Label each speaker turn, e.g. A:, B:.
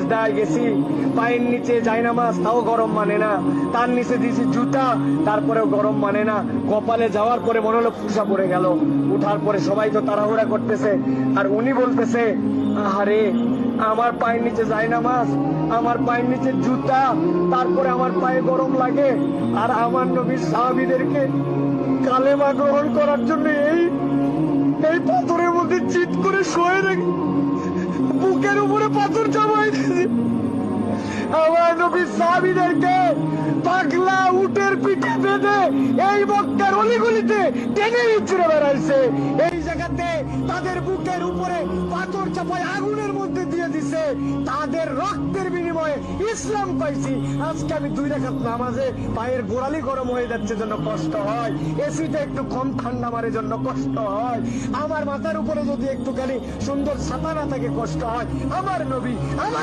A: সিজদায় গেছি, পায়ের নিচে জায়নামাজ, তাও গরম মানে না। তার নিচে দিয়েছি জুতা, তারপরেও গরম মানে না। কপালে যাওয়ার পরে মনে হলো ফুসা পড়ে গেল। উঠার পরে সবাই তো তাড়াহুড়া করতেছে, আর উনি বলতেছে, আরে আমার পায়ের নিচে জায়নামাজ, আমার পায়ের নিচে জুতা, তারপরে আমার পায়ে গরম লাগে। আর আমার নবীর সাহাবীদেরকে কালেমা গ্রহণ করার জন্য এই এই পাথরের মধ্যে চিৎ করে শুয়ে রেখে বুকের উপরে পাথর চাপাই দিয়েছে। আমার নবীর সাহাবীদেরকে পাগলা উটের পিঠে বেঁধে এই মক্কার অলিগলিতে টেনে ছুড়ে বেড়াইছে। এই জায়গাতে তাদের বুকের উপরে পাথর চাপায় আগুনের মধ্যে দিয়ে দিছে। তাদের রক্তের বিনিময়ে ইসলাম পাইছি। আজকে আমি 2 রাকাত নামাজে পায়ের গোড়ালি গরম হয়ে যাচ্ছে জন্য কষ্ট হয়, এসিতে একটু কম ঠান্ডা মারে জন্য কষ্ট হয়, আমার মাথার উপরে যদি একটুখানি সুন্দর ছাতা না থাকে কষ্ট হয়। আমার নবী আমার